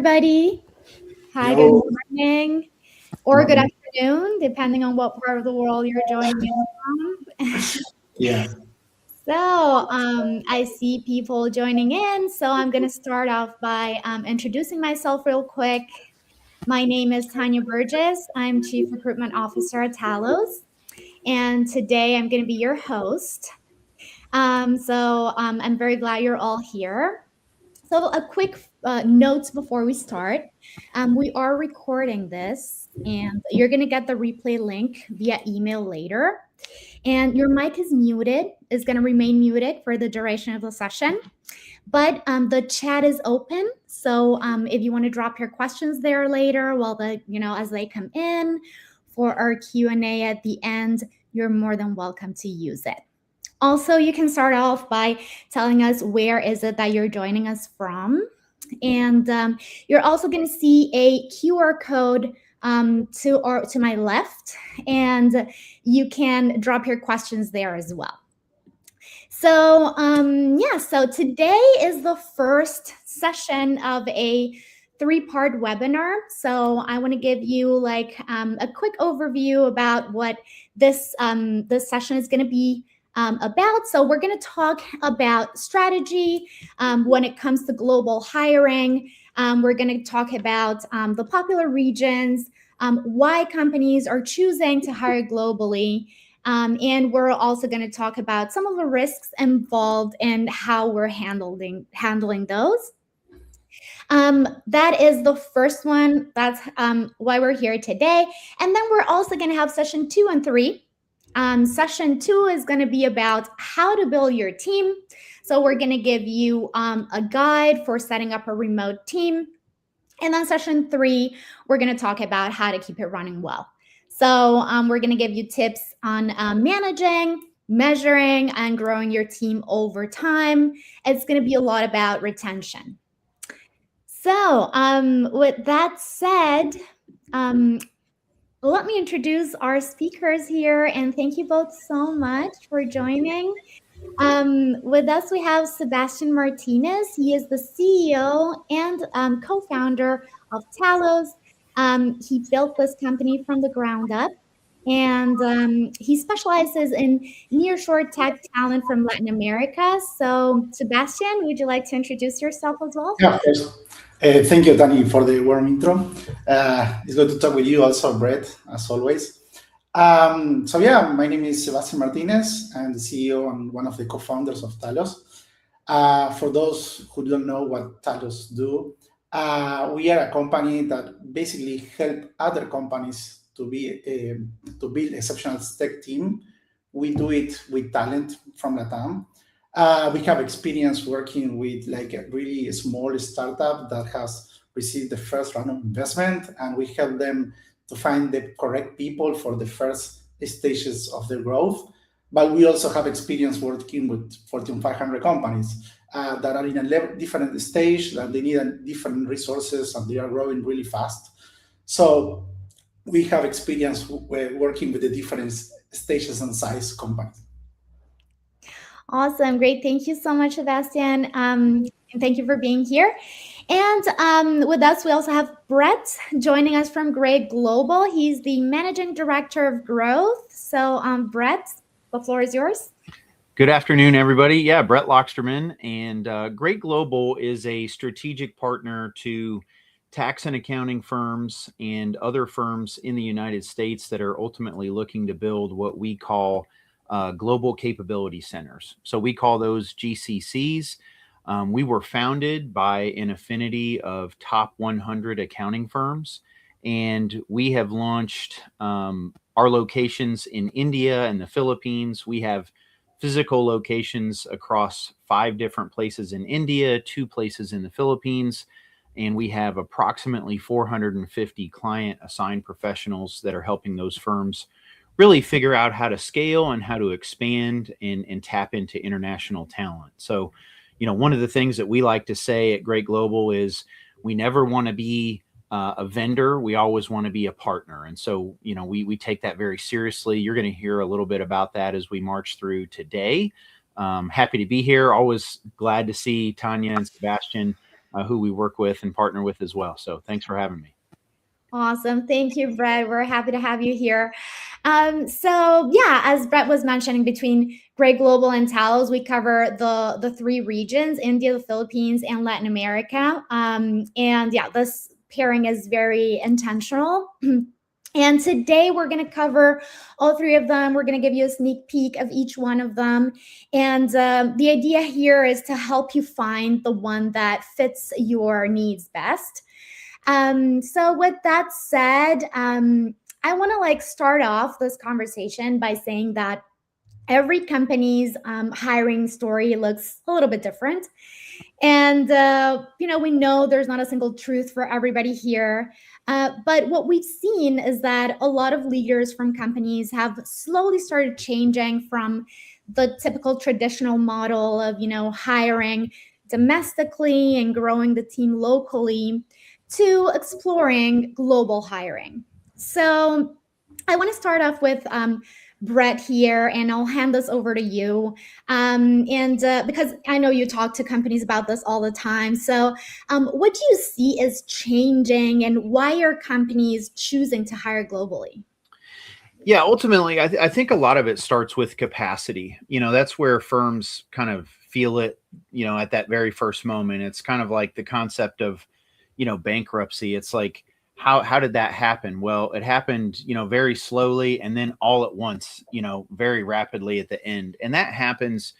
everybody. Hi, good Yo, morning good or good morning. afternoon, depending on what part of the world you're joining in from. Yeah, I see people joining in, so I'm going to start off by introducing myself real quick. My name is Tanya Burgess. I'm Chief Recruitment Officer at Talos, and today I'm going to be your host. I'm very glad you're all here. So, a quick note before we start. We are recording this, and you're going to get the replay link via email later. And your mic is going to remain muted for the duration of the session. But the chat is open. So, if you want to drop your questions there later, as they come in for our Q&A at the end, you're more than welcome to use it. Also, you can start off by telling us where is it that you're joining us from. And you're also going to see a QR code to my left, and you can drop your questions there as well. So today is the first session of a 3-part webinar. So I want to give you a quick overview about what this session is going to be about. So we're going to talk about strategy when it comes to global hiring. We're going to talk about the popular regions, why companies are choosing to hire globally. And we're also going to talk about some of the risks involved and how we're handling those. That is the first one. That's why we're here today. And then we're also going to have session 2 and 3. Session 2 is going to be about how to build your team. So we're going to give you a guide for setting up a remote team. And then session 3, we're going to talk about how to keep it running well. So we're going to give you tips on managing, measuring, and growing your team over time. It's going to be a lot about retention. So with that said, let me introduce our speakers here, and thank you both so much for joining. With us, we have Sebastian Martinez. He is the CEO and co-founder of Talos. He built this company from the ground up, and he specializes in nearshore tech talent from Latin America. So, Sebastian, would you like to introduce yourself as well? yeah, of course. Thank you, Danny, for the warm intro. It's good to talk with you also, Brett, as always. My name is Sebastian Martinez. I'm the CEO and one of the co-founders of Talos. For those who don't know what Talos do, we are a company that basically help other companies to build exceptional tech team. We do it with talent from LATAM. We have experience working with like a really small startup that has received the first round of investment, and we help them to find the correct people for the first stages of their growth. But we also have experience working with Fortune 500 companies that are in a different stage, that they need different resources, and they are growing really fast. So we have experience working with the different stages and size companies. Awesome. Great. Thank you so much, Sebastian. And thank you for being here. And with us, we also have Brett joining us from Gray Global. He's the Managing Director of Growth. So, Brett, the floor is yours. Good afternoon, everybody. Yeah, Brett Locksterman. And Gray Global is a strategic partner to tax and accounting firms and other firms in the United States that are ultimately looking to build what we call global capability centers. So we call those GCCs. We were founded by an affinity of top 100 accounting firms, and we have launched our locations in India and the Philippines. We have physical locations across 5 different places in India, 2 places in the Philippines, and we have approximately 450 client assigned professionals that are helping those firms really figure out how to scale and how to expand and tap into international talent. So, one of the things that we like to say at Gray Global is we never want to be a vendor. We always want to be a partner. And so, we take that very seriously. You're going to hear a little bit about that as we march through today. Happy to be here. Always glad to see Tanya and Sebastian. who we work with and partner with as well. So thanks for having me. Awesome. Thank you, Brett. We're happy to have you here. So yeah, as Brett was mentioning, between Gray Global and Talos, we cover the three regions: India, the Philippines, and Latin America. And yeah, this pairing is very intentional. And today we're going to cover all three of them. We're going to give you a sneak peek of each one of them. And the idea here is to help you find the one that fits your needs best. So with that said, I want to start off this conversation by saying that every company's hiring story looks a little bit different. And, we know there's not a single truth for everybody here. But what we've seen is that a lot of leaders from companies have slowly started changing from the typical traditional model of, hiring domestically and growing the team locally to exploring global hiring. So I want to start off with Brett here, and I'll hand this over to you. And because I know you talk to companies about this all the time. So, what do you see is changing, and why are companies choosing to hire globally? Yeah, ultimately, I think a lot of it starts with capacity. That's where firms kind of feel it, at that very first moment. It's kind of like the concept of, bankruptcy. It's like, how did that happen? Well, it happened, very slowly and then all at once, very rapidly at the end. And that happens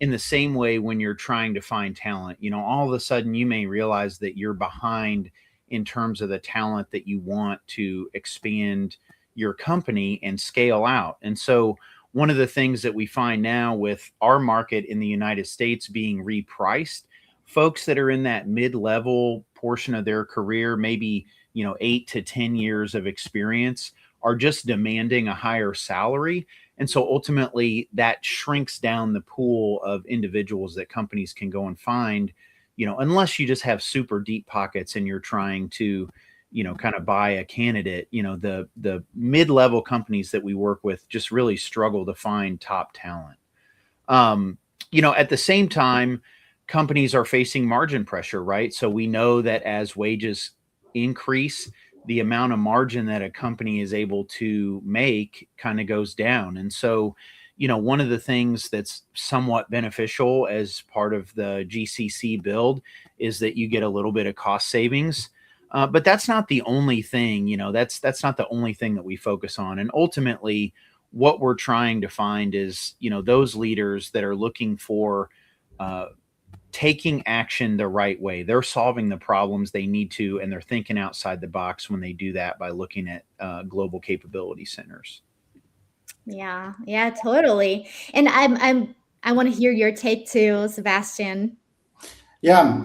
in the same way when you're trying to find talent. All of a sudden you may realize that you're behind in terms of the talent that you want to expand your company and scale out. And so one of the things that we find now with our market in the United States being repriced, folks that are in that mid-level portion of their career, maybe 8 to 10 years of experience, are just demanding a higher salary. And so ultimately that shrinks down the pool of individuals that companies can go and find, unless you just have super deep pockets and you're trying to, kind of buy a candidate. The mid-level companies that we work with just really struggle to find top talent. At the same time, companies are facing margin pressure, right? So we know that as wages increase, the amount of margin that a company is able to make kind of goes down. And so, one of the things that's somewhat beneficial as part of the GCC build is that you get a little bit of cost savings. But that's not the only thing, that's not the only thing that we focus on. And ultimately, what we're trying to find is, those leaders that are looking for taking action the right way. They're solving the problems they need to, and they're thinking outside the box when they do that by looking at global capability centers. Yeah, totally. And I want to hear your take too, Sebastian. Yeah,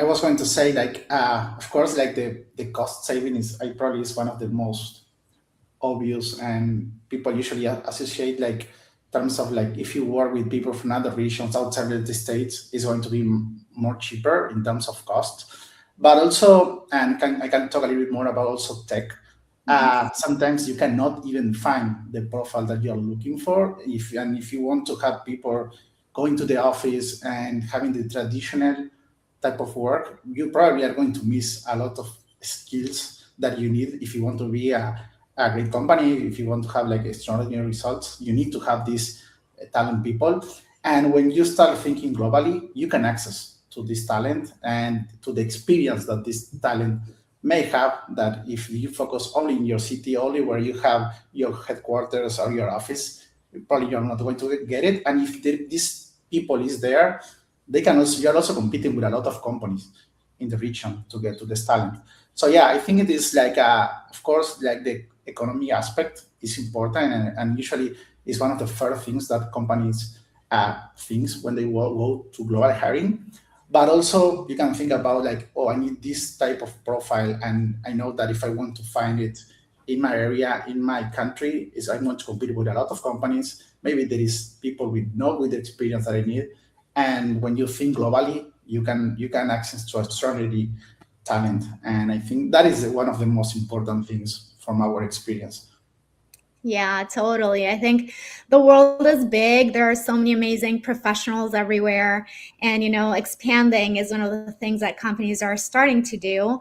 I was going to say, of course, the cost saving probably is one of the most obvious, and people usually associate terms of if you work with people from other regions outside of the states, is going to be more cheaper in terms of cost. But also, and I can talk a little bit more about also tech. Sometimes you cannot even find the profile that you're looking for. If you want to have people going to the office and having the traditional type of work, you probably are going to miss a lot of skills that you need if you want to be a great company. If you want to have extraordinary results, you need to have these talent people. And when you start thinking globally, you can access to this talent and to the experience that this talent may have, that if you focus only in your city, only where you have your headquarters or your office, probably you're not going to get it. And if this people is there, you're also competing with a lot of companies in the region to get to this talent. So yeah, I think it is of course, the economy aspect is important, and usually is one of the first things that companies think when they go to global hiring. But also you can think about oh, I need this type of profile, and I know that if I want to find it in my area, in my country, is I'm going to compete with a lot of companies. Maybe there is people with the experience that I need. And when you think globally, you can access to extraordinary talent. And I think that is one of the most important things from our experience. Yeah, totally. I think the world is big. There are so many amazing professionals everywhere. And, expanding is one of the things that companies are starting to do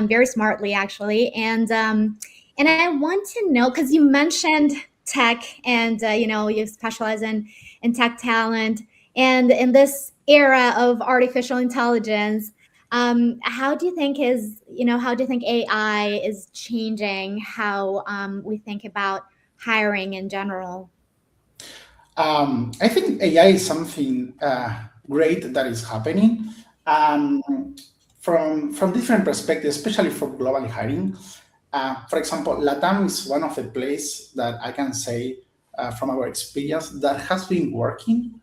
very smartly, actually. And I want to know, because you mentioned tech and, you specialize in tech talent. And in this era of artificial intelligence, how do you think AI is changing how we think about hiring in general? I think AI is something great that is happening um, from different perspectives, especially for global hiring. For example, LATAM is one of the places that I can say from our experience that has been working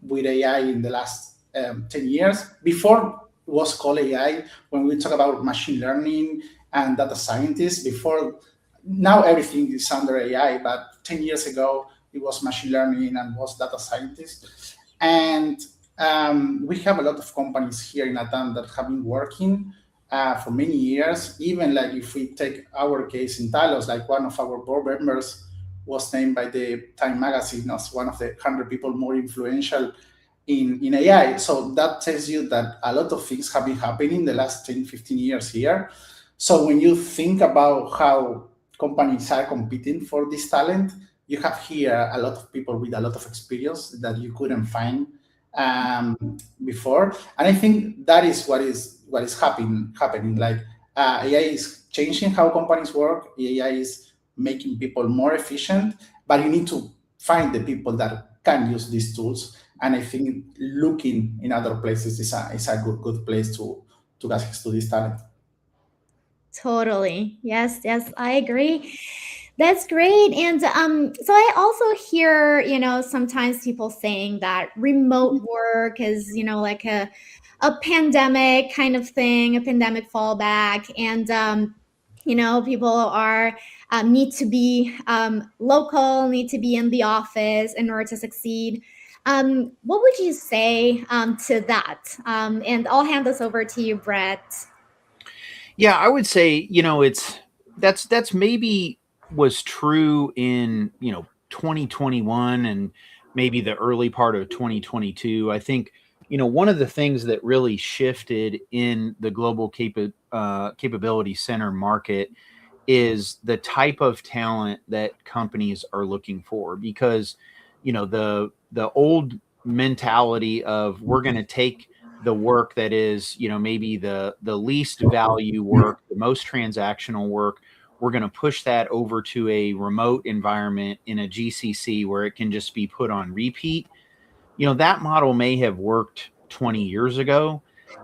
with AI in the last 10 years. Before it was called AI, when we talk about machine learning and data scientists, before now everything is under AI, but 10 years ago it was machine learning and was data scientists. And we have a lot of companies here in Latam that have been working for many years. Even like if we take our case in Talos, like one of our board members was named by the Time magazine as one of the 100 people more influential in AI. So that tells you that a lot of things have been happening in the last 10, 15 years here. So when you think about how companies are competing for this talent, you have here a lot of people with a lot of experience that you couldn't find um, before. And I think that is what is happening. Like AI is changing how companies work. AI is making people more efficient, but you need to find the people that can use these tools. And I think looking in other places is a good place to get access to this talent. Totally. Yes, yes, I agree. That's great. And so I also hear, sometimes people saying that remote work is, like a pandemic kind of thing, a pandemic fallback. And people are need to be local, need to be in the office in order to succeed. What would you say to that? And I'll hand this over to you, Brett. Yeah, I would say, that's maybe was true in, 2021 and maybe the early part of 2022. I think, one of the things that really shifted in the global capability center market is the type of talent that companies are looking for, because the old mentality of we're going to take the work that is, maybe the least value work, the most transactional work, we're going to push that over to a remote environment in a GCC where it can just be put on repeat. That model may have worked 20 years ago.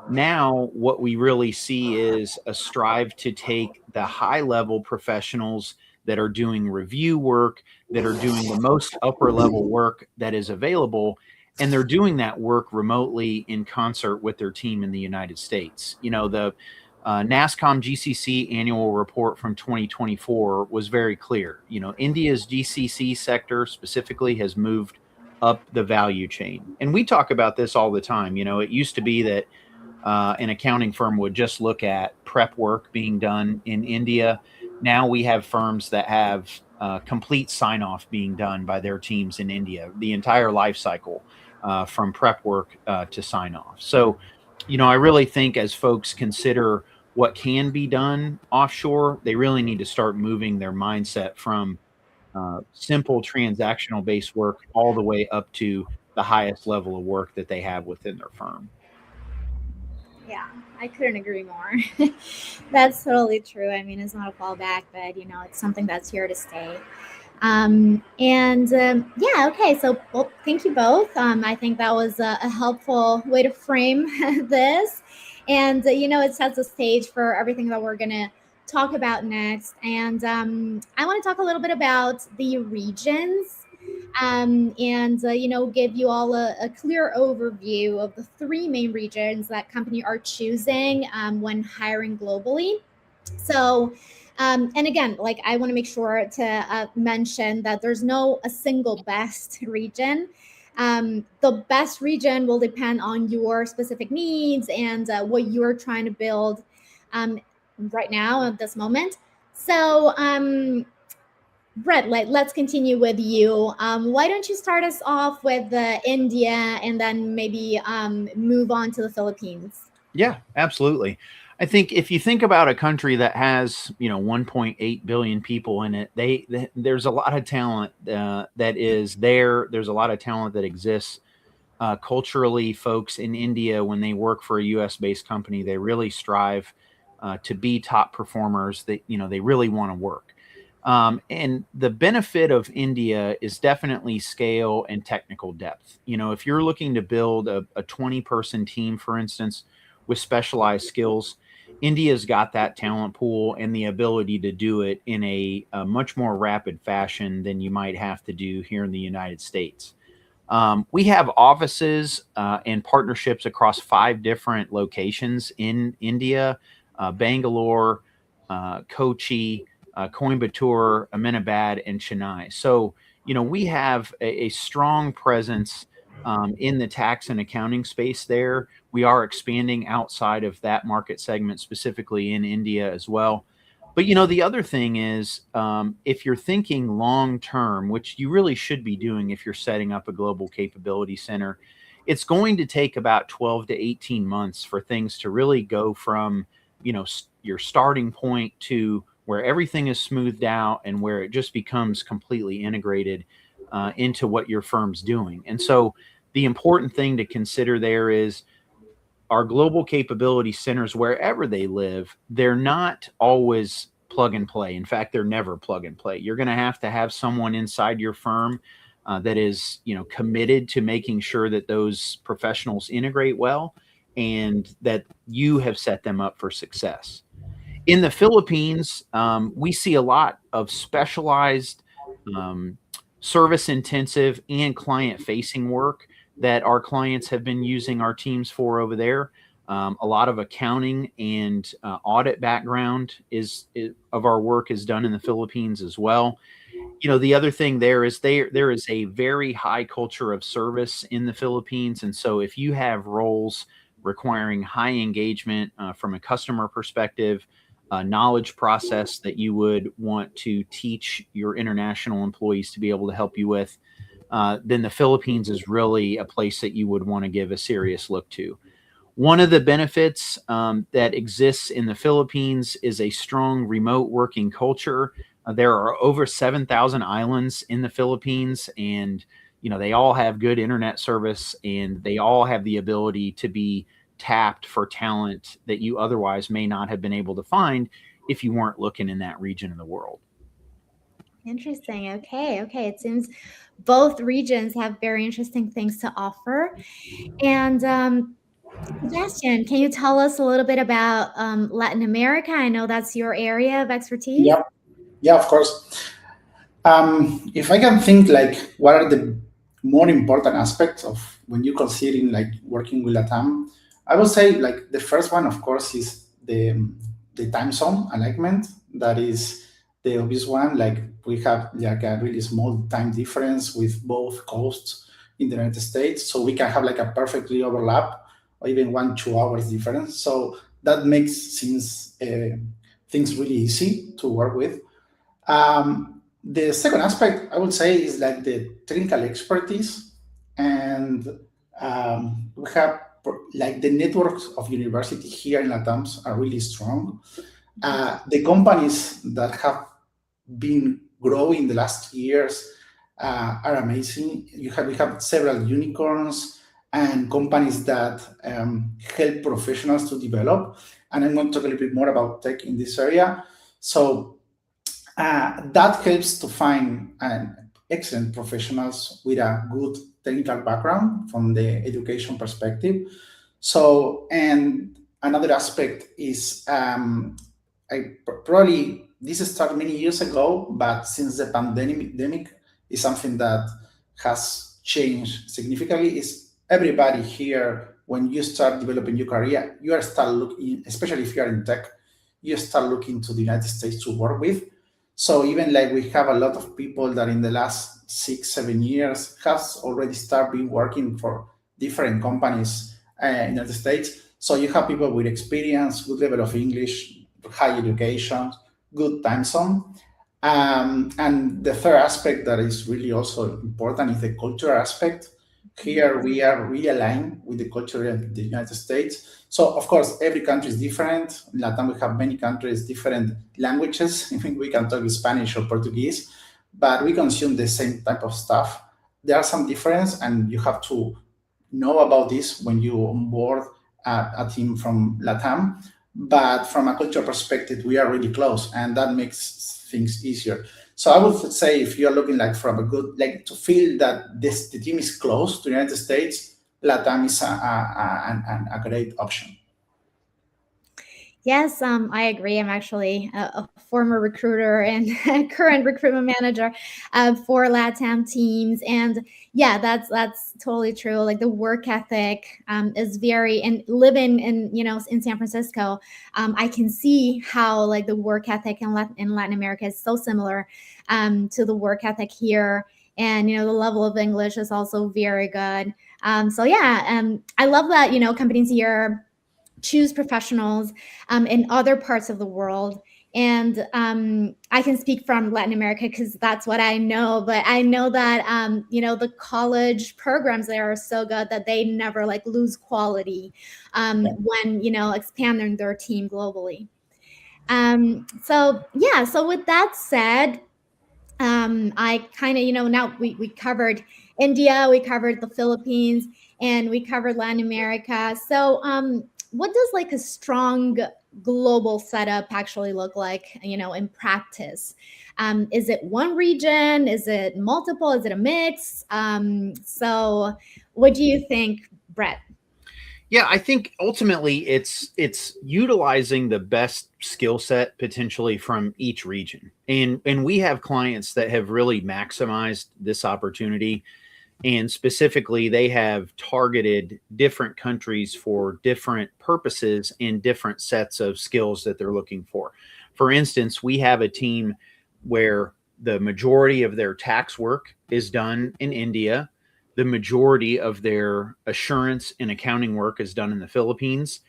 Now, what we really see is a strive to take the high level professionals that are doing review work, that are doing the most upper level work that is available, and they're doing that work remotely in concert with their team in the United States. The NASCOM GCC annual report from 2024 was very clear. India's GCC sector specifically has moved up the value chain. And we talk about this all the time. It used to be that an accounting firm would just look at prep work being done in India. Now we have firms that have complete sign off being done by their teams in India, the entire life cycle from prep work to sign off. So, I really think as folks consider what can be done offshore, they really need to start moving their mindset from simple transactional based work all the way up to the highest level of work that they have within their firm. Yeah, I couldn't agree more. That's totally true. I mean, it's not a fallback, but it's something that's here to stay. And yeah, okay. So, well, thank you both. I think that was a helpful way to frame this, and it sets the stage for everything that we're gonna talk about next. And I want to talk a little bit about the regions and give you all a clear overview of the three main regions that company are choosing when hiring globally. So and again, like, I want to make sure to mention that there's no a single best region. The best region will depend on your specific needs and what you're trying to build um, right now at this moment. So Brett, let's continue with you. Why don't you start us off with India and then maybe move on to the Philippines? Yeah, absolutely. I think if you think about a country that has 1.8 billion people in it, there's a lot of talent that is there. There's a lot of talent that exists culturally. Folks in India, when they work for a U.S. based company, they really strive to be top performers. That they really want to work. And the benefit of India is definitely scale and technical depth. If you're looking to build a 20-person team, for instance, with specialized skills, India's got that talent pool and the ability to do it in a much more rapid fashion than you might have to do here in the United States. We have offices and partnerships across 5 different locations in India: Bangalore, Kochi, Coimbatore, Ahmedabad, and Chennai. So, we have a strong presence in the tax and accounting space there. We are expanding outside of that market segment, specifically in India as well. But the other thing is, if you're thinking long term, which you really should be doing if you're setting up a global capability center, it's going to take about 12 to 18 months for things to really go from your starting point to where everything is smoothed out and where it just becomes completely integrated into what your firm's doing. And so the important thing to consider there is our global capability centers, wherever they live, they're not always plug and play. In fact, they're never plug and play. You're going to have someone inside your firm that is, committed to making sure that those professionals integrate well and that you have set them up for success. In the Philippines, we see a lot of specialized, um, service intensive, and client facing work that our clients have been using our teams for over there. A lot of accounting and audit background of our work is done in the Philippines as well. The other thing there is there is a very high culture of service in the Philippines, and so if you have roles requiring high engagement from a customer perspective, knowledge process that you would want to teach your international employees to be able to help you with, then the Philippines is really a place that you would want to give a serious look to. One of the benefits that exists in the Philippines is a strong remote working culture. There are over 7,000 islands in the Philippines, and they all have good internet service, and they all have the ability to be tapped for talent that you otherwise may not have been able to find if you weren't looking in that region of the world. Interesting. Okay. Okay. It seems both regions have very interesting things to offer. And Sebastian, can you tell us a little bit about Latin America? I know that's your area of expertise. Yeah, yeah, of course. If I can think like what are the more important aspects of when you're considering like working with LATAM, I would say like the first one, of course, is the time zone alignment. That is the obvious one. Like we have like a really small time difference with both coasts in the United States, so we can have like a perfectly overlap or even 1 2 hours difference. So that makes things really easy to work with. The second aspect I would say is like the technical expertise, and we have like the networks of university here in LATAMs are really strong. The companies that have been growing the last years are amazing. We have several unicorns and companies that help professionals to develop. And I'm going to talk a little bit more about tech in this area. So that helps to find excellent professionals with a good technical background from the education perspective. So, and another aspect is probably this started many years ago, but since the pandemic is something that has changed significantly. Is everybody here when you start developing your career, you are start looking, especially if you are in tech, you start looking to the United States to work with. So even like we have a lot of people that in the last 6 7 years has already started working for different companies in the United States. So you have people with experience, good level of English, high education, good time zone. And the third aspect that is really also important is the culture aspect. Here we are really aligned with the culture of the United States. So of course, every country is different. In Latin, we have many countries, different languages. I think we can talk Spanish or Portuguese, but we consume the same type of stuff. There are some difference, and you have to know about this when you onboard a team from LATAM. But from a culture perspective, we are really close, and that makes things easier. So I would say if you're looking like from a good, like to feel that the team is close to the United States, LATAM is a great option. Yes, I agree. I'm actually a former recruiter and current recruitment manager for LATAM teams, and yeah, that's totally true. Like the work ethic is very, and living in in San Francisco, I can see how like the work ethic in Latin America is so similar to the work ethic here, and the level of English is also very good. So yeah, I love that companies here choose professionals in other parts of the world. And I can speak from Latin America because that's what I know. But I know that the college programs there are so good that they never like lose quality when expanding their team globally. So yeah. So with that said, I kind of, now we covered India, we covered the Philippines, and we covered Latin America. So, what does like a strong global setup actually look like, in practice? Is it one region? Is it multiple? Is it a mix? So, what do you think, Brett? Yeah, I think ultimately it's utilizing the best skill set potentially from each region. And we have clients that have really maximized this opportunity, and specifically they have targeted different countries for different purposes and different sets of skills that they're looking for. For instance, we have a team where the majority of their tax work is done in India. The majority of their assurance and accounting work is done in the Philippines.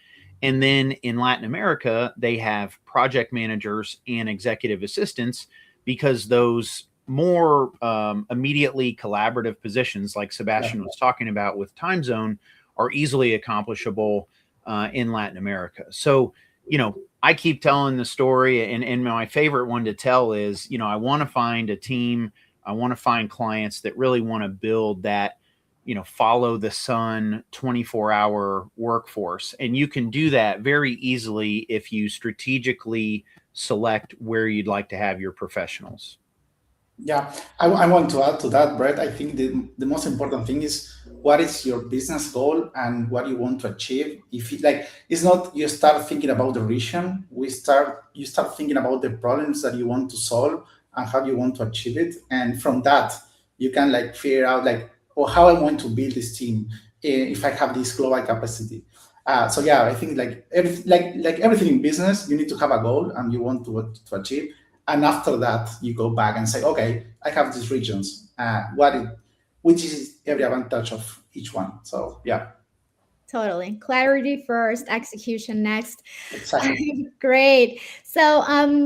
And then in Latin America, they have project managers and executive assistants, because those more immediately collaborative positions, like Sebastian was talking about with time zone, are easily accomplishable in Latin America. So, I keep telling the story, and my favorite one to tell is, I want to find a team, I want to find clients that really want to build that, follow the sun 24-hour workforce. And you can do that very easily if you strategically select where you'd like to have your professionals. Yeah, I want to add to that, Brett. I think the most important thing is what is your business goal and what you want to achieve. If it, like it's not you start thinking about the region, you start thinking about the problems that you want to solve and how you want to achieve it, and from that you can like figure out like, oh, how I want to build this team if I have this global capacity. So yeah, I think like everything in business, you need to have a goal and you want to achieve, and after that you go back and say, okay, I have these regions, which is every advantage of each one. So yeah. Totally. Clarity first, execution next. Exactly. Great. So,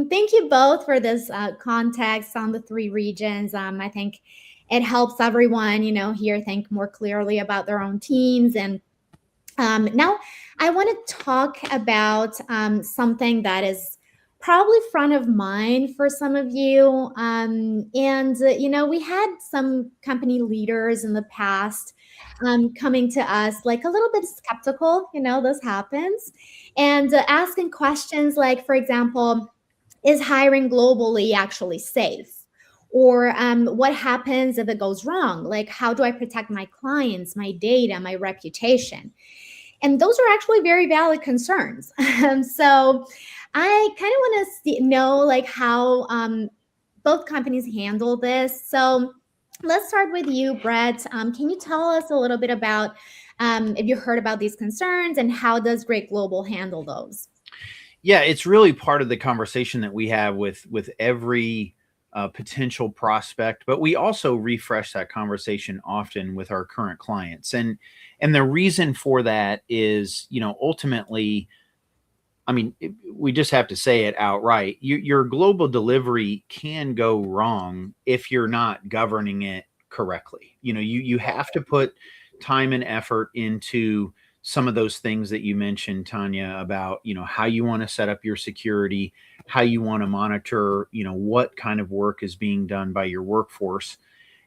thank you both for this context on the three regions. I think it helps everyone, here think more clearly about their own teams. And now I want to talk about something that is probably front of mind for some of you. We had some company leaders in the past coming to us like a little bit skeptical, this happens, and asking questions like, for example, is hiring globally actually safe? Or what happens if it goes wrong? Like, how do I protect my clients, my data, my reputation? And those are actually very valid concerns. So I kind of want to know like how both companies handle this. So let's start with you, Brett. Can you tell us a little bit about if you heard about these concerns and how does Great Global handle those? Yeah, it's really part of the conversation that we have with every potential prospect, but we also refresh that conversation often with our current clients. And the reason for that is, ultimately, I mean, we just have to say it outright. Your global delivery can go wrong if you're not governing it correctly. You have to put time and effort into some of those things that you mentioned, Tanya, about how you want to set up your security, how you want to monitor, what kind of work is being done by your workforce,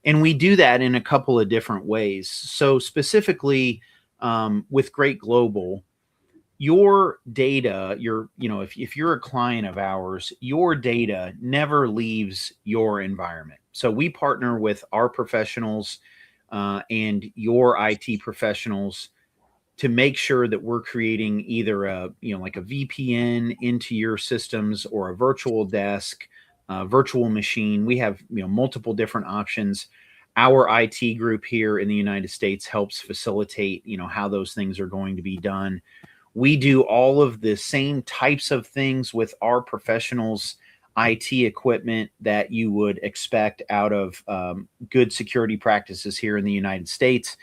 and we do that in a couple of different ways. So specifically, with Great Global, your data, if you're a client of ours, your data never leaves your environment. So we partner with our professionals and your IT professionals to make sure that we're creating either like a VPN into your systems, or a virtual desk, virtual machine. We have multiple different options. Our IT group here in the United States helps facilitate how those things are going to be done. We do all of the same types of things with our professionals' IT equipment that you would expect out of good security practices here in the United States.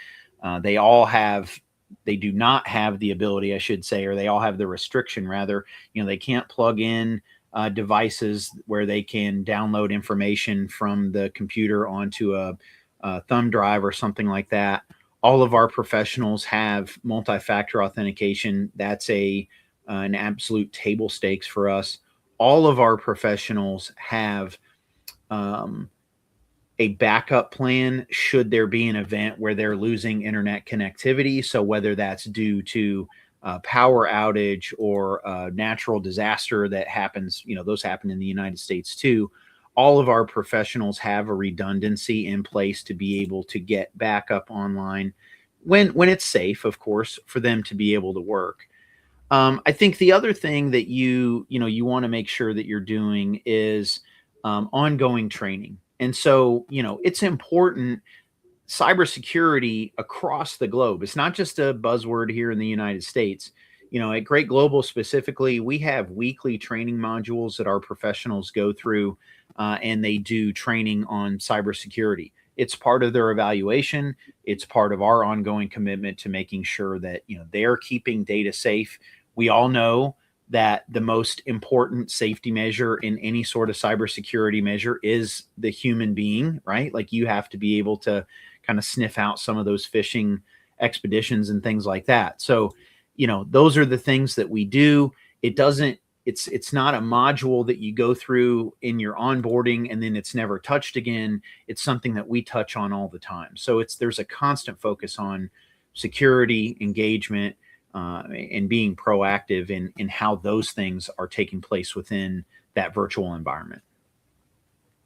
They do not have the ability, I should say, or they all have the restriction, rather. They can't plug in devices where they can download information from the computer onto a thumb drive or something like that. All of our professionals have multi-factor authentication. That's an absolute table stakes for us. All of our professionals have a backup plan should there be an event where they're losing internet connectivity. So whether that's due to power outage or a natural disaster that happens, those happen in the United States too. All of our professionals have a redundancy in place to be able to get backup online when it's safe, of course, for them to be able to work. I think the other thing that you want to make sure that you're doing is ongoing training. And so, it's important. Cybersecurity across the globe. It's not just a buzzword here in the United States. At Great Global specifically, we have weekly training modules that our professionals go through, and they do training on cybersecurity. It's part of their evaluation. It's part of our ongoing commitment to making sure that they're keeping data safe. We all know that the most important safety measure in any sort of cybersecurity measure is the human being, right? Like, you have to be able to kind of sniff out some of those phishing expeditions and things like that. So, those are the things that we do. It's not a module that you go through in your onboarding and then it's never touched again. It's something that we touch on all the time. So there's a constant focus on security, engagement, and being proactive in how those things are taking place within that virtual environment.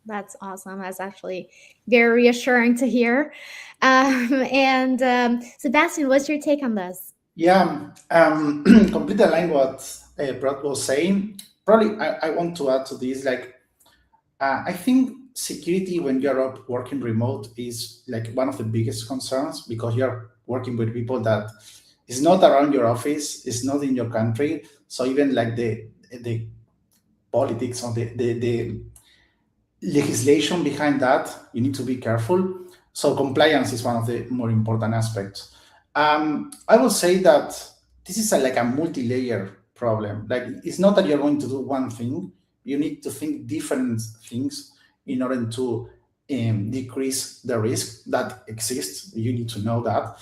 That's awesome. That's actually very reassuring to hear. Sebastian, what's your take on this? Yeah, completely aligned what Brad was saying. Probably I want to add to this, I think security when you're working remote is like one of the biggest concerns, because you're working with people that is not around your office, is not in your country. So even like the politics or the legislation behind that, you need to be careful. So compliance is one of the more important aspects. I will say that this is like a multi-layer problem. Like, it's not that you're going to do one thing. You need to think different things in order to decrease the risk that exists. You need to know that.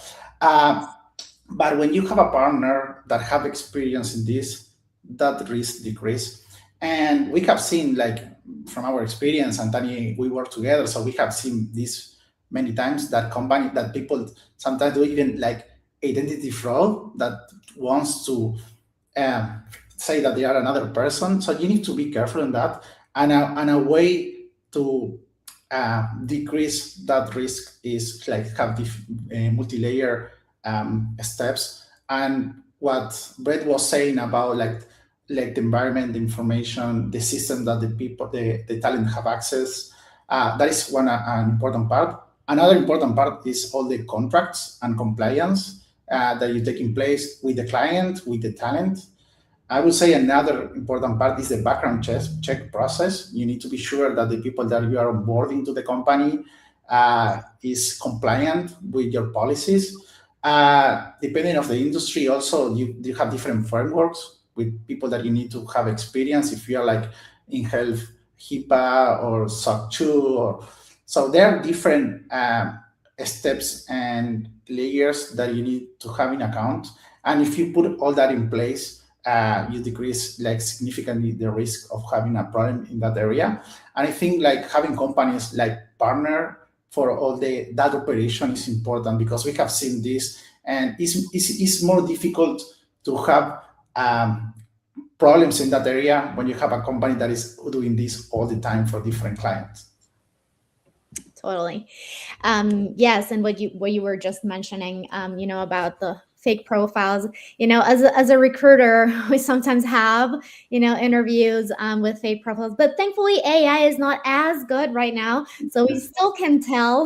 But when you have a partner that have experience in this, that risk decrease. And we have seen, like, from our experience, and Tani, we work together, so we have seen this many times, that people sometimes do even like identity fraud, that wants to say that they are another person. So you need to be careful in that. And a way to decrease that risk is like have multi-layer steps. And what Brett was saying about like the environment, the information, the system that the people, the talent have access, that is an important part. Another important part is all the contracts and compliance that you take in place with the client, with the talent. I would say another important part is the background check process. You need to be sure that the people that you are onboarding to the company is compliant with your policies. Depending on the industry, also you have different frameworks with people that you need to have experience if you are like in health, HIPAA or SOC 2, or so there are different steps and layers that you need to have in account. And if you put all that in place, you decrease like significantly the risk of having a problem in that area. And I think like having companies like partner for all the that operation is important, because we have seen this, and it's more difficult to have problems in that area when you have a company that is doing this all the time for different clients. Totally. Yes, and what you were just mentioning, about the fake profiles. As a recruiter, we sometimes have interviews with fake profiles, but thankfully AI is not as good right now, so we still can tell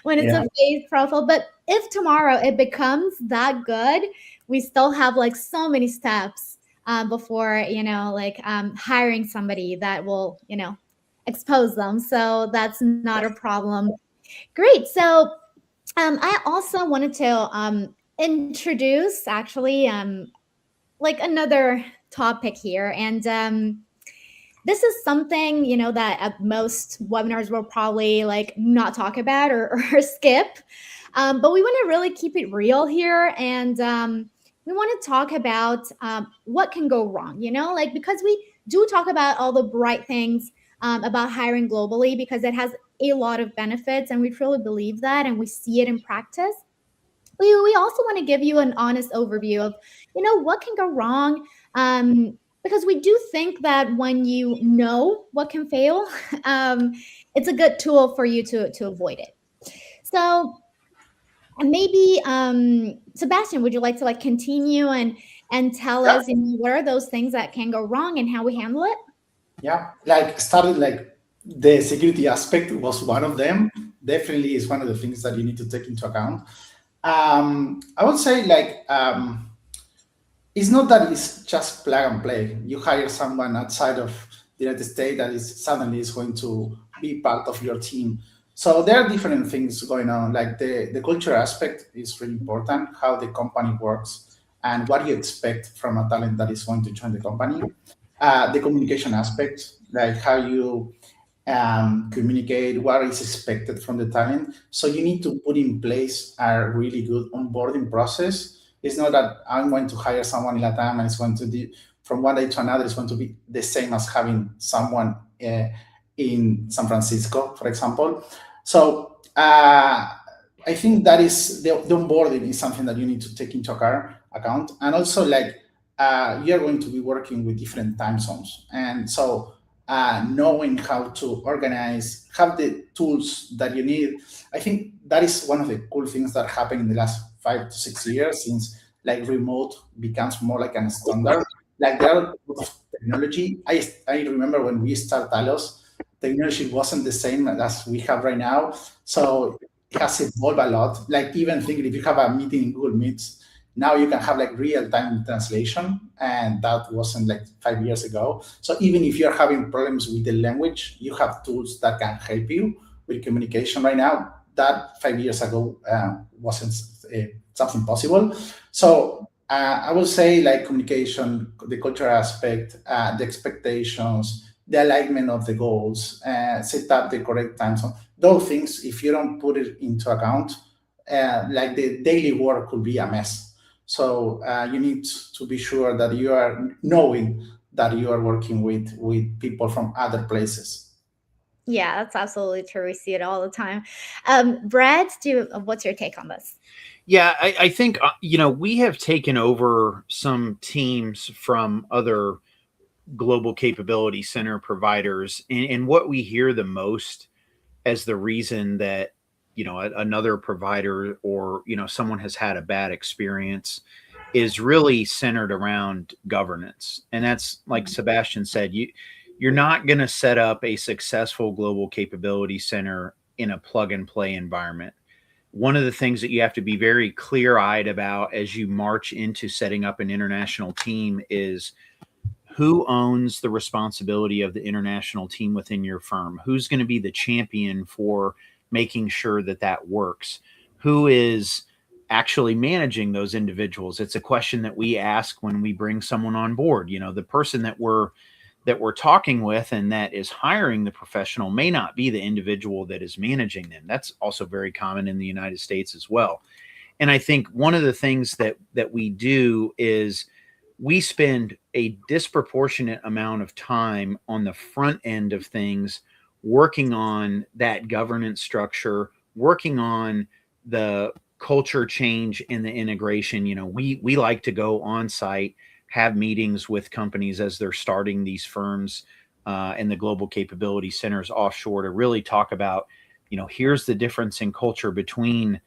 when it's Yeah. a fake profile. But if tomorrow it becomes that good, we still have like so many steps before hiring somebody that will expose them. So that's not a problem. Great. So I also wanted to introduce actually like another topic here. And this is something, that at most webinars will probably like not talk about or skip. But we want to really keep it real here. And we want to talk about what can go wrong, like because we do talk about all the bright things about hiring globally, because it has a lot of benefits and we truly believe that and we see it in practice. We also want to give you an honest overview of what can go wrong, because we do think that when you know what can fail, um, it's a good tool for you to avoid it. So maybe Sebastian, would you like to like continue and tell us what are those things that can go wrong and how we handle it? Yeah, like started like the security aspect was one of them. Definitely is one of the things that you need to take into account. I would say like it's not that it's just plug and play. You hire someone outside of the United States that is suddenly is going to be part of your team. So there are different things going on. Like the culture aspect is really important, how the company works and what you expect from a talent that is going to join the company. The communication aspect, like how you communicate what is expected from the talent. So you need to put in place a really good onboarding process. It's not that I'm going to hire someone in LATAM and it's going to be from one day to another, it's going to be the same as having someone in San Francisco, for example. So I think that is the onboarding is something that you need to take into account. And also like you're going to be working with different time zones. And so knowing how to organize, have the tools that you need. I think that is one of the cool things that happened in the last 5 to 6 years, since like remote becomes more like a standard. Like there are a lot of technology. I remember when we started Talos, technology wasn't the same as we have right now. So it has evolved a lot. Like even thinking if you have a meeting in Google Meets, now you can have like real-time translation, and that wasn't like 5 years ago. So even if you're having problems with the language, you have tools that can help you with communication right now. That 5 years ago wasn't something possible. So I would say like communication, the cultural aspect, the expectations, the alignment of the goals, set up the correct time zone. Those things, if you don't put it into account, like the daily work could be a mess. So you need to be sure that you are knowing that you are working with people from other places. Yeah, that's absolutely true. We see it all the time. Brad, what's your take on this? Yeah, I think, we have taken over some teams from other global capability center providers. And what we hear the most as the reason that, another provider or, someone has had a bad experience is really centered around governance. And that's like Sebastian said, you're not going to set up a successful global capability center in a plug and play environment. One of the things that you have to be very clear eyed about as you march into setting up an international team is who owns the responsibility of the international team within your firm? Who's going to be the champion for making sure that that works? Who is actually managing those individuals. It's a question that we ask when we bring someone on board. The person that we're talking with and that is hiring the professional may not be the individual that is managing them. That's also very common in the United States as well. And I think one of the things that we do is we spend a disproportionate amount of time on the front end of things, working on that governance structure, working on the culture change and the integration. We like to go on site, have meetings with companies as they're starting these firms and the global capability centers offshore to really talk about, here's the difference in culture between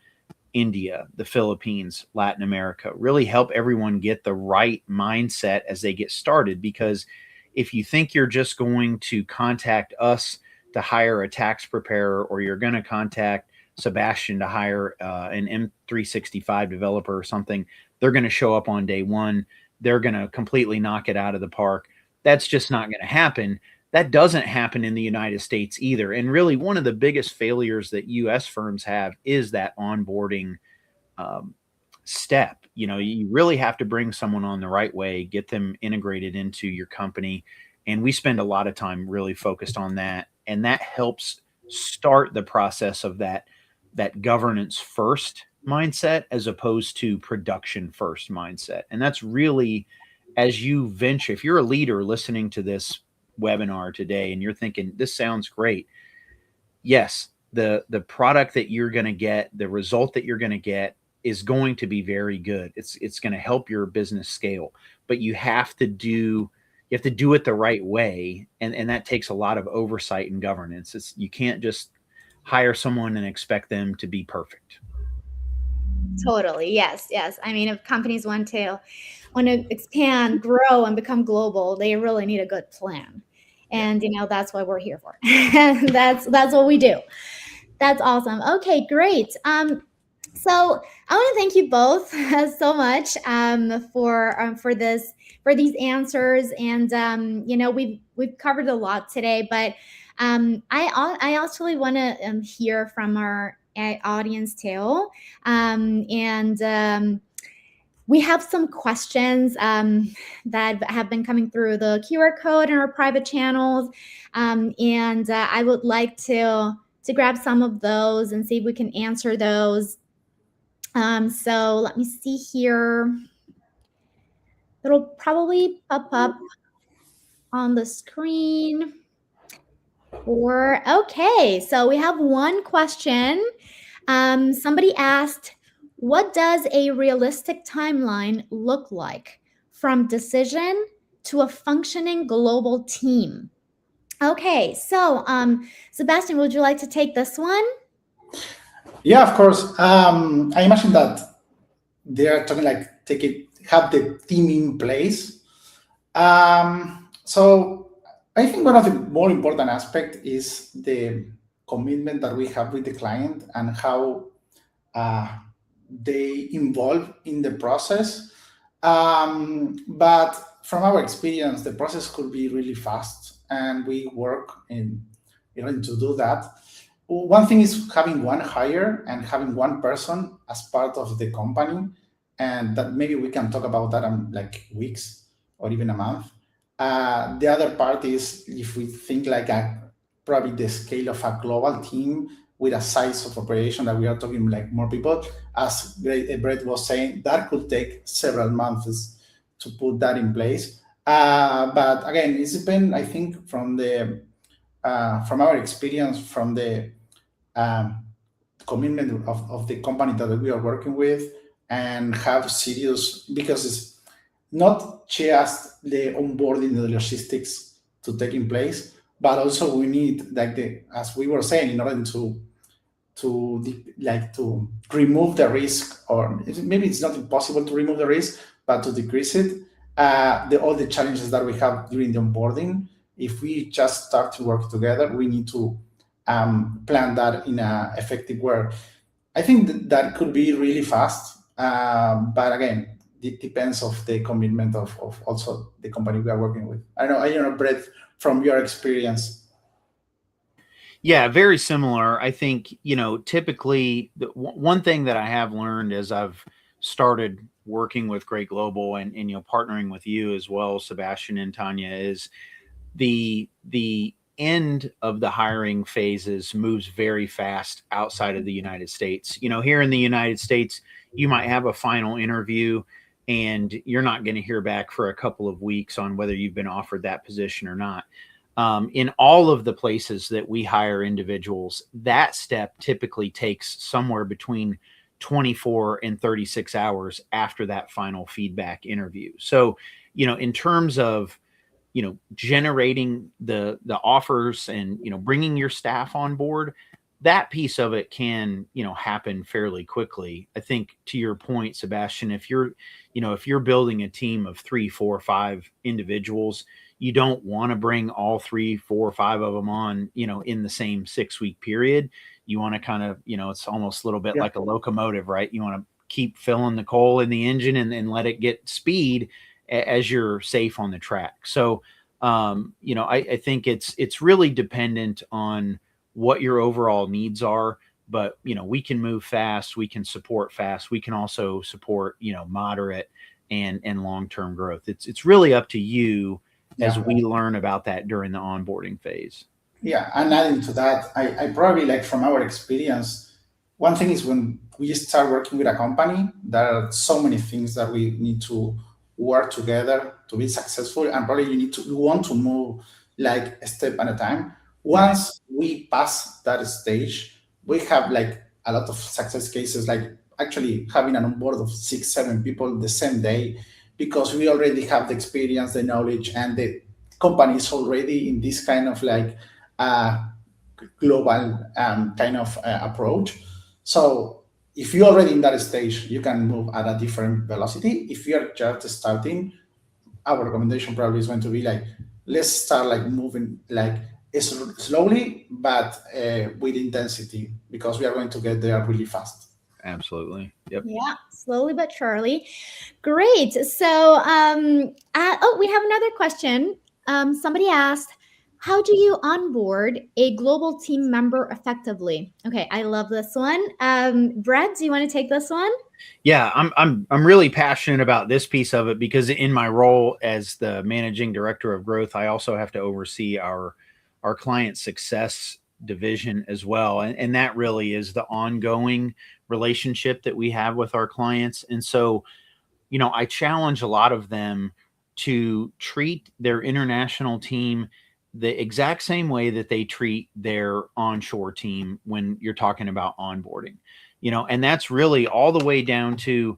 India, the Philippines, Latin America, really help everyone get the right mindset as they get started. Because if you think you're just going to contact us to hire a tax preparer, or you're going to contact Sebastian to hire an M365 developer or something, they're going to show up on day one. They're going to completely knock it out of the park. That's just not going to happen. That doesn't happen in the United States either. And really, one of the biggest failures that US firms have is that onboarding step. You really have to bring someone on the right way, get them integrated into your company. And we spend a lot of time really focused on that. And that helps start the process of that governance first mindset as opposed to production first mindset. And that's really, as you venture, if you're a leader listening to this webinar today and you're thinking, this sounds great. Yes, the product that you're going to get, the result that you're going to get is going to be very good. It's going to help your business scale, but you have to do it the right way. And that takes a lot of oversight and governance. You can't just hire someone and expect them to be perfect. Totally. Yes. I mean, if companies want to expand, grow, and become global, they really need a good plan. And that's what we're here for. that's what we do. That's awesome. Okay, great. So I want to thank you both so much for these answers. And we've covered a lot today, but I actually want to hear from our audience too. We have some questions that have been coming through the QR code in our private channels, and I would like to grab some of those and see if we can answer those. So let me see here. It'll probably pop up on the screen. Okay, so we have one question. Somebody asked, what does a realistic timeline look like from decision to a functioning global team? Okay, so Sebastian, would you like to take this one? Yeah, of course. I imagine that they are talking like have the team in place. So I think one of the more important aspects is the commitment that we have with the client and how they involve in the process. But from our experience, the process could be really fast, and we work in to do that. One thing is having one hire and having one person as part of the company, and that maybe we can talk about that in like weeks or even a month. The other part is if we think like probably the scale of a global team with a size of operation that we are talking like more people, as Brett was saying, that could take several months to put that in place. But again, it's depends, I think, from our experience, from the commitment of the company that we are working with, and have serious, because it's not just the onboarding, the logistics to take in place, but also we need like as we were saying, in order to remove the risk, or maybe it's not impossible to remove the risk, but to decrease it, all the challenges that we have during the onboarding. If we just start to work together, we need to plan that in an effective way. I think that could be really fast, but again, it depends of the commitment of also the company we are working with. I don't know, Brett, from your experience. Yeah, very similar. I think, typically one thing that I have learned as I've started working with Great Global and partnering with you as well, Sebastian and Tanya, is the end of the hiring phases moves very fast outside of the United States. Here in the United States, you might have a final interview and you're not going to hear back for a couple of weeks on whether you've been offered that position or not. In all of the places that we hire individuals, that step typically takes somewhere between 24 and 36 hours after that final feedback interview. So, in terms of generating the offers and bringing your staff on board, that piece of it can happen fairly quickly. I think, to your point, Sebastian, if you're building a team of 3, 4, 5 individuals, you don't want to bring all 3, 4, 5 of them on in the same 6-week period. You want to kind of it's almost a little bit Yeah. like a locomotive, right? You want to keep filling the coal in the engine and let it get speed as you're safe on the track. So, I think it's really dependent on what your overall needs are. But we can move fast, we can support fast, we can also support moderate and long term growth. It's really up to you as Yeah. we learn about that during the onboarding phase. Yeah, and adding to that, I probably like from our experience, one thing is when we start working with a company, there are so many things that we need to work together to be successful, and probably you want to move like a step at a time. Right. Once we pass that stage, we have like a lot of success cases, like actually having an onboard of 6, 7 people the same day, because we already have the experience, the knowledge, and the company is already in this kind of like uh, global kind of approach. So if you're already in that stage, you can move at a different velocity. If you're just starting, our recommendation probably is going to be like, let's start like moving like slowly, but with intensity, because we are going to get there really fast. Absolutely. Yep. Yeah, slowly but surely. Great. So, oh, we have another question. Somebody asked, how do you onboard a global team member effectively? Okay, I love this one. Brett, do you want to take this one? Yeah, I'm really passionate about this piece of it because in my role as the managing director of growth, I also have to oversee our client success division as well, and that really is the ongoing relationship that we have with our clients. And so, I challenge a lot of them to treat their international team the exact same way that they treat their onshore team when you're talking about onboarding. And that's really all the way down to,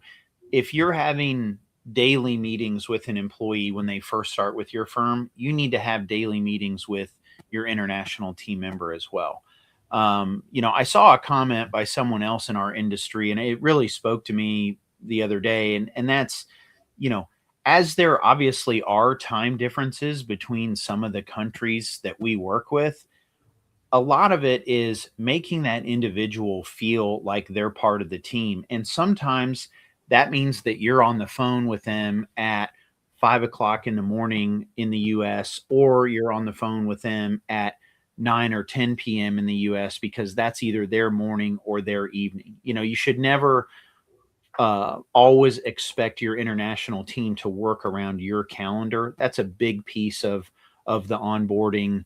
if you're having daily meetings with an employee when they first start with your firm, you need to have daily meetings with your international team member as well. I saw a comment by someone else in our industry, and it really spoke to me the other day. And that's, you know, as there obviously are time differences between some of the countries that we work with, a lot of it is making that individual feel like they're part of the team. And sometimes that means that you're on the phone with them at 5 o'clock in the morning in the US, or you're on the phone with them at 9 or 10 p.m. in the US, because that's either their morning or their evening. You should never always expect your international team to work around your calendar. That's a big piece of the onboarding,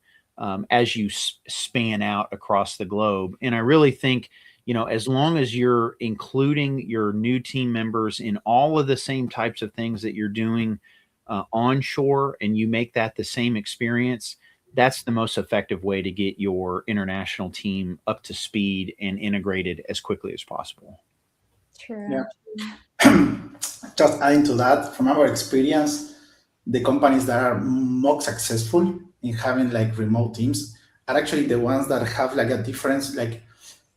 as you span out across the globe. And I really think, as long as you're including your new team members in all of the same types of things that you're doing onshore, and you make that the same experience, that's the most effective way to get your international team up to speed and integrated as quickly as possible. Yeah. True. Just adding to that, from our experience, the companies that are most successful in having like remote teams are actually the ones that have like a difference. Like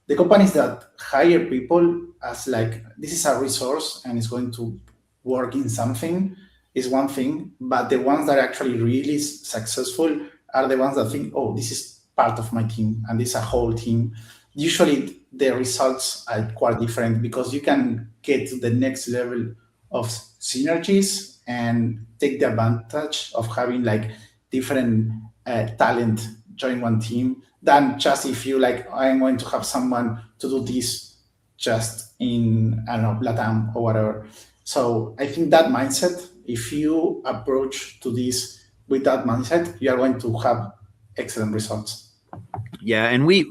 the companies that hire people as like this is a resource and it's going to work in something is one thing, but the ones that are actually really successful are the ones that think, oh, this is part of my team and this is a whole team. Usually the results are quite different because you can get to the next level of synergies and take the advantage of having like different talent join one team than just if you like, I'm going to have someone to do this just in, I don't know, LATAM or whatever. So I think that mindset, if you approach to this with that mindset, you are going to have excellent results. Yeah, and we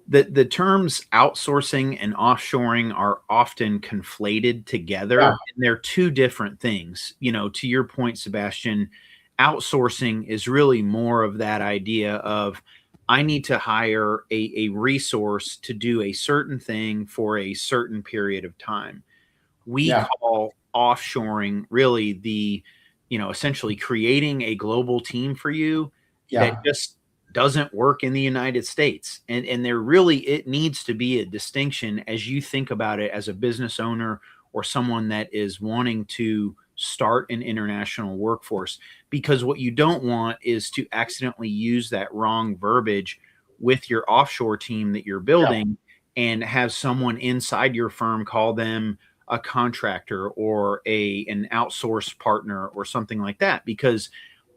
the terms outsourcing and offshoring are often conflated together, Yeah, and they're two different things. To your point, Sebastian, outsourcing is really more of that idea of I need to hire a resource to do a certain thing for a certain period of time. We yeah, call offshoring really essentially creating a global team for you that yeah, just doesn't work in the United States. And there really, it needs to be a distinction as you think about it as a business owner or someone that is wanting to start an international workforce, because what you don't want is to accidentally use that wrong verbiage with your offshore team that you're yeah, building and have someone inside your firm call them a contractor or an outsourced partner or something like that, because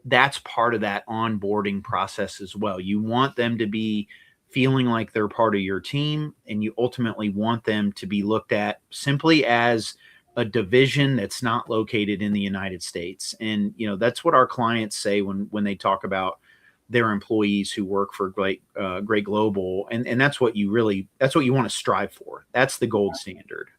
that's part of that onboarding process as well. You want them to be feeling like they're part of your team, and you ultimately want them to be looked at simply as a division that's not located in the United States. And that's what our clients say when they talk about their employees who work for Great Global, and that's what you want to strive for. That's the gold standard.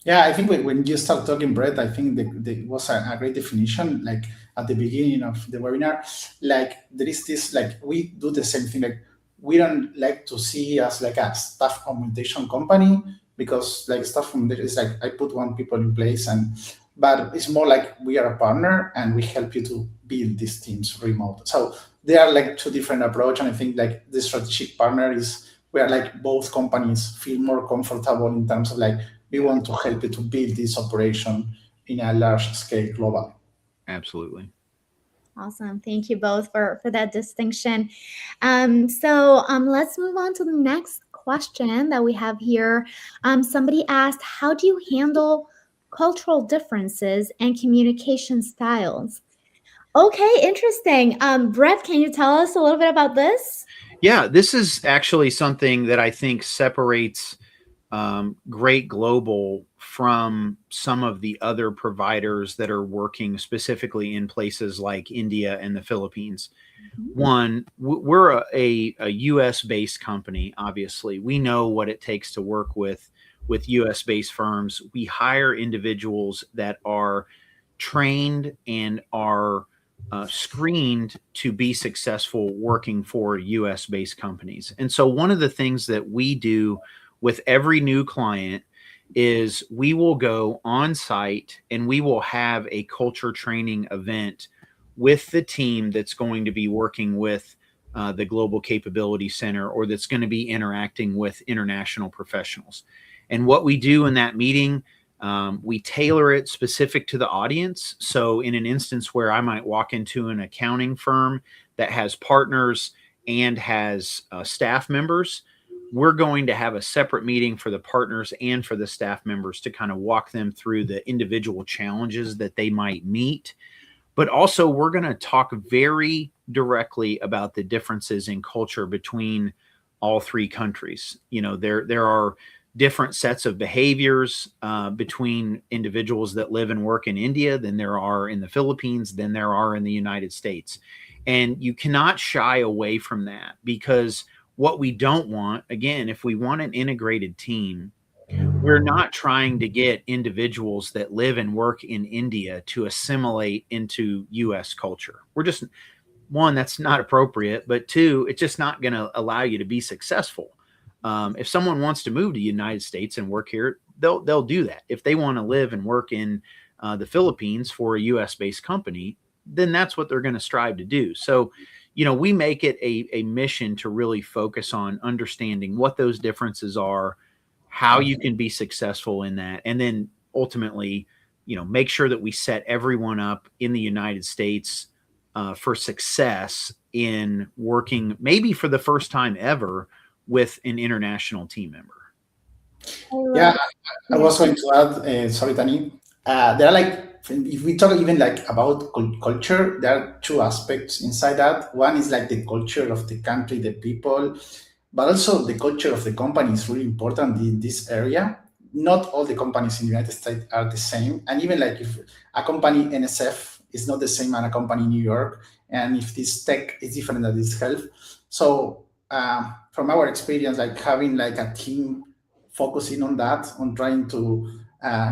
yeah. I think when you start talking, Brett, I think it was a great definition. Like at the beginning of the webinar, like there is this, like we do the same thing. Like we don't like to see us like a staff augmentation company, because like staff augmentation is like I put one people in place, but it's more like we are a partner and we help you to build these teams remote. So they are like two different approach, and I think like the strategic partner is where like both companies feel more comfortable in terms of like we want to help you to build this operation in a large scale globally. Absolutely. Awesome. Thank you both for that distinction. So let's move on to the next question that we have here. Somebody asked, how do you handle cultural differences and communication styles? Okay, interesting. Brett, can you tell us a little bit about this? Yeah, this is actually something that I think separates Great Global from some of the other providers that are working specifically in places like India and the Philippines. One, we're a US based company. Obviously, we know what it takes to work with US based firms. We hire individuals that are trained and are screened to be successful working for US based companies. And so, one of the things that we do with every new client is we will go on site and we will have a culture training event with the team that's going to be working with the Global Capability Center, or that's going to be interacting with international professionals. And what we do in that meeting, we tailor it specific to the audience. So in an instance where I might walk into an accounting firm that has partners and has staff members, we're going to have a separate meeting for the partners and for the staff members to kind of walk them through the individual challenges that they might meet. But also, we're going to talk very directly about the differences in culture between all three countries. There are different sets of behaviors between individuals that live and work in India than there are in the Philippines, than there are in the United States. And you cannot shy away from that, because what we don't want, again, if we want an integrated team, we're not trying to get individuals that live and work in India to assimilate into US culture. We're just, one, that's not appropriate, but two, it's just not going to allow you to be successful. If someone wants to move to the United States and work here, they'll do that. If they want to live and work in the Philippines for a US based company, then that's what they're going to strive to do. So, we make it a mission to really focus on understanding what those differences are, how you can be successful in that, and then ultimately, make sure that we set everyone up in the United States for success in working maybe for the first time ever with an international team member. I love Yeah, it. I Yeah. was going to add, sorry, Tani. There are like if we talk even like about culture, there are two aspects inside that. One is like the culture of the country, the people, but also the culture of the company is really important in this area. Not all the companies in the United States are the same, and even like if a company NSF is not the same as a company in New York, and if this tech is different than this health. So from our experience, like having like a team focusing on that, on trying to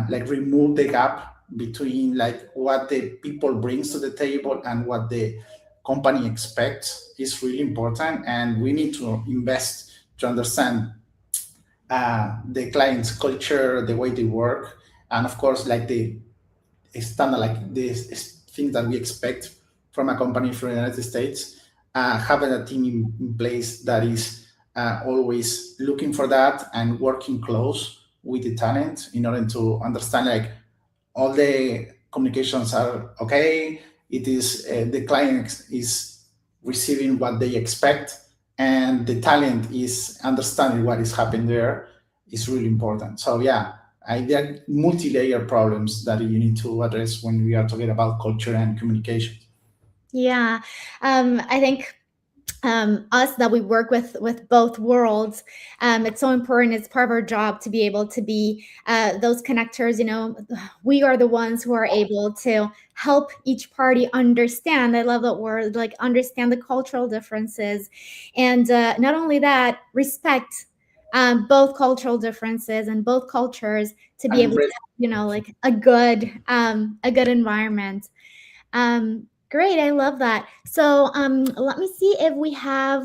like remove the gap between like what the people brings to the table and what the company expects is really important, and we need to invest to understand the client's culture, the way they work, and of course like the standard, like the things that we expect from a company from the United States. Having a team in place that is always looking for that and working close with the talent in order to understand like all the communications are okay. It is the client is receiving what they expect, and the talent is understanding what is happening there is really important. So yeah, there are multi-layer problems that you need to address when we are talking about culture and communication. Yeah, I think us that we work with both worlds, it's so important. It's part of our job to be able to be those connectors. We are the ones who are able to help each party understand. I love that word, like understand the cultural differences, and not only that, respect both cultural differences and both cultures to be And able to Brett, have, like a good environment. Great, I love that. So let me see if we have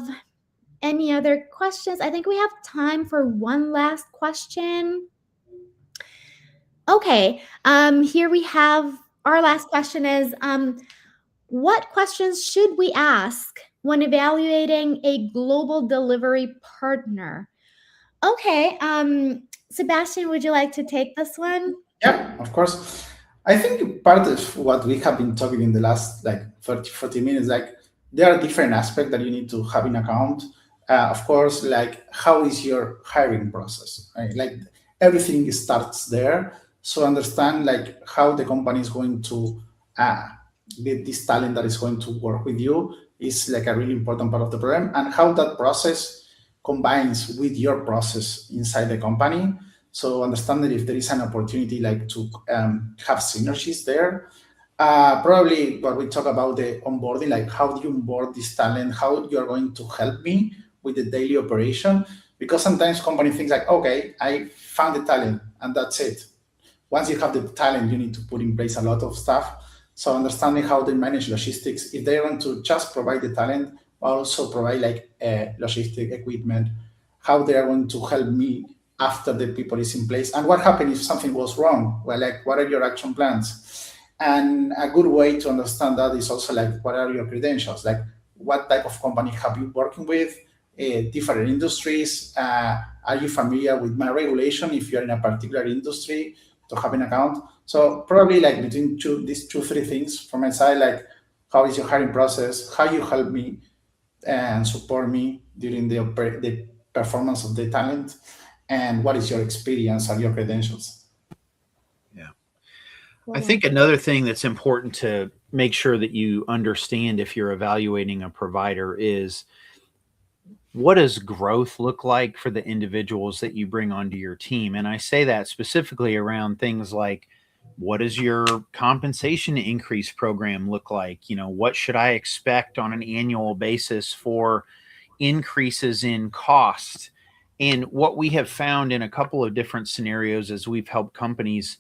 any other questions. I think we have time for one last question. Okay, here we have our last question is what questions should we ask when evaluating a global delivery partner? Okay, Sebastian, would you like to take this one? yeah, of course. I think part of what we have been talking in the last like 30, 40 minutes, like there are different aspects that you need to have in account. Of course, like how is your hiring process, right? Like everything starts there. So understand like how the company is going to uh, get this talent that is going to work with you is like a really important part of the program, and how that process combines with your process inside the company. So understand that if there is an opportunity like to have synergies there. Probably what we talk about the onboarding, like how do you onboard this talent, how you are going to help me with the daily operation, because sometimes company thinks like, okay, I found the talent and that's it. Once you have the talent, you need to put in place a lot of stuff. So understanding how they manage logistics, if they want to just provide the talent, but also provide like logistic equipment, how they are going to help me after the people is in place, and what happens if something goes wrong. Well, like what are your action plans? And a good way to understand that is also like what are your credentials? Like what type of company have you working with? Different industries. Are you familiar with my regulation if you're in a particular industry to have an account? So probably like between these two, three things from my side, like how is your hiring process? How you help me and support me during the performance of the talent, and what is your experience and your credentials? Yeah. I Cool. think another thing that's important to make sure that you understand if you're evaluating a provider is what does growth look like for the individuals that you bring onto your team? And I say that specifically around things like what does your compensation increase program look like? What should I expect on an annual basis for increases in cost? And what we have found in a couple of different scenarios as we've helped companies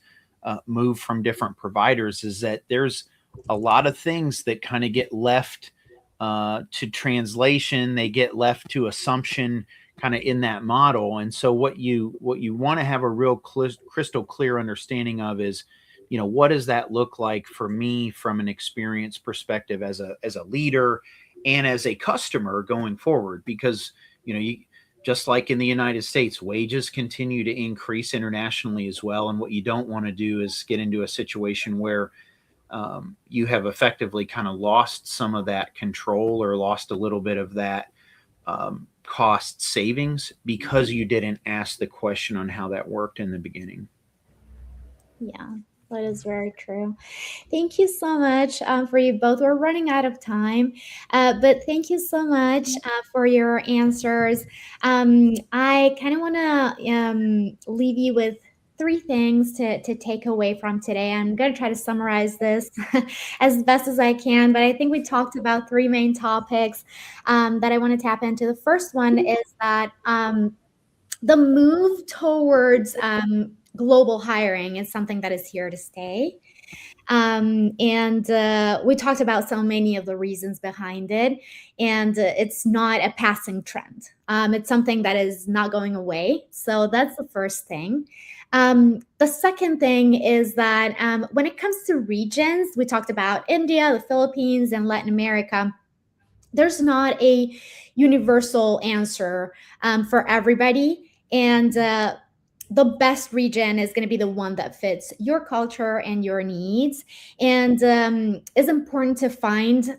move from different providers is that there's a lot of things that kind of get left to translation. They get left to assumption kind of in that model. And so what you want to have a real crystal clear understanding of is, what does that look like for me from an experience perspective as a leader and as a customer going forward? Because you just like in the United States, wages continue to increase internationally as well. And what you don't want to do is get into a situation where you have effectively kind of lost some of that control or lost a little bit of that cost savings because you didn't ask the question on how that worked in the beginning. Yeah. That is very true. Thank you so much for you both. We're running out of time, but thank you so much for your answers. I kind of want to leave you with three things to take away from today. I'm going to try to summarize this as best as I can, but I think we talked about three main topics that I want to tap into. The first one is that the move towards global hiring is something that is here to stay. And we talked about so many of the reasons behind it, and it's not a passing trend. It's something that is not going away. So that's the first thing. The second thing is that when it comes to regions, we talked about India, the Philippines, and Latin America. There's not a universal answer for everybody. And the best region is going to be the one that fits your culture and your needs. And it's important to find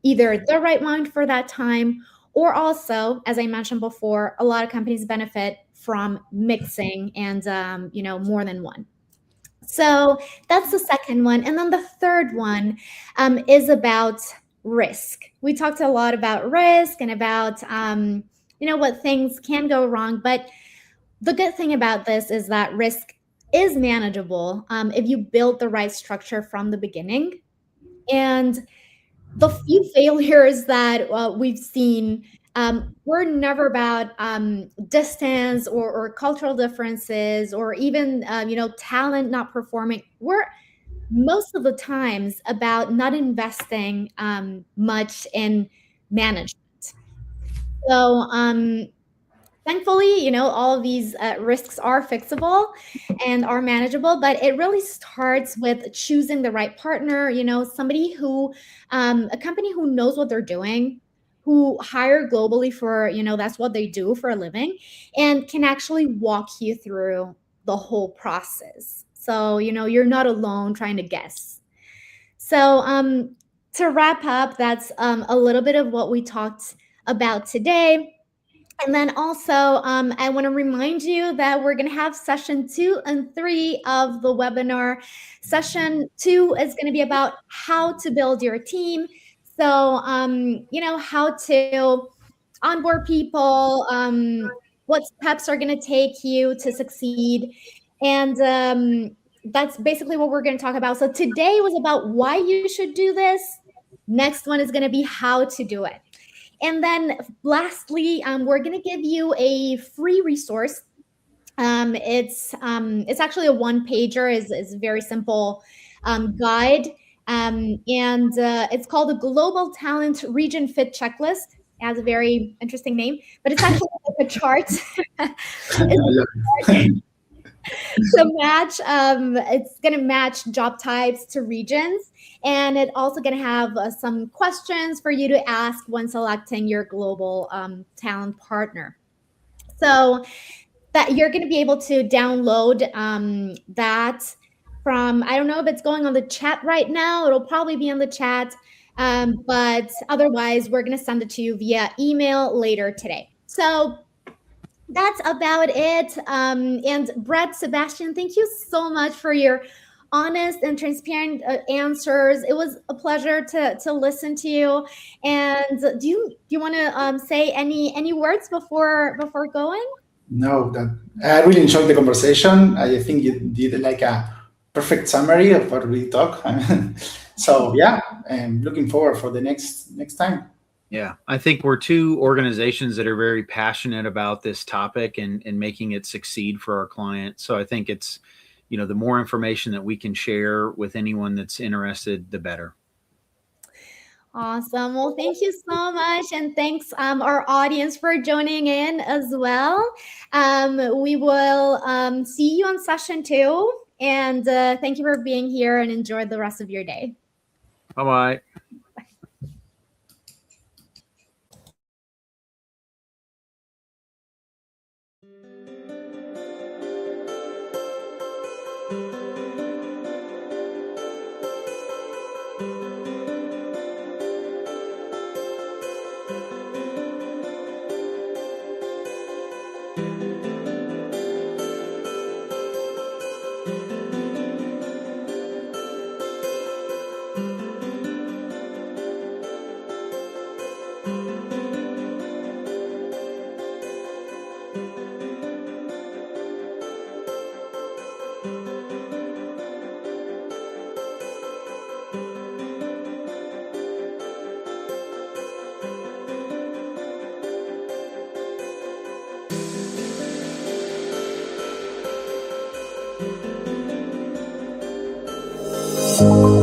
either the right one for that time, or also, as I mentioned before, a lot of companies benefit from mixing and, more than one. So that's the second one. And then the third one is about risk. We talked a lot about risk and about, what things can go wrong. But the good thing about this is that risk is manageable if you build the right structure from the beginning. And the few failures that we've seen were never about distance or cultural differences or even talent not performing. We're most of the times about not investing much in management. So thankfully, all of these risks are fixable and are manageable, but it really starts with choosing the right partner, somebody who, a company who knows what they're doing, who hire globally for, that's what they do for a living, and can actually walk you through the whole process. So, you're not alone trying to guess. So, to wrap up, that's a little bit of what we talked about today. And then also, I want to remind you that we're going to have session 2 and 3 of the webinar. Session 2 is going to be about how to build your team. So, how to onboard people, what steps are going to take you to succeed. And that's basically what we're going to talk about. So today was about why you should do this. Next one is going to be how to do it. And then lastly, we're going to give you a free resource. It's actually a one-pager. Is a very simple guide, and it's called the Global Talent Region Fit Checklist. It has a very interesting name, but it's actually like a chart. To match, it's going to match job types to regions, and it's also going to have some questions for you to ask when selecting your global talent partner. So that you're going to be able to download that from, I don't know if it's going on the chat right now. It'll probably be on the chat, but otherwise we're going to send it to you via email later today. So that's about it. And Brett, Sebastian, thank you so much for your honest and transparent answers. It was a pleasure to listen to you. And do you want to say any words before going? No, that I really enjoyed the conversation. I think you did like a perfect summary of what we talk. So yeah, I'm looking forward for the next time. Yeah, I think we're two organizations that are very passionate about this topic and making it succeed for our clients. So I think it's, the more information that we can share with anyone that's interested, the better. Awesome. Well, thank you so much. And thanks, our audience, for joining in as well. We will see you on session 2. And thank you for being here, and enjoy the rest of your day. Bye-bye. Bye.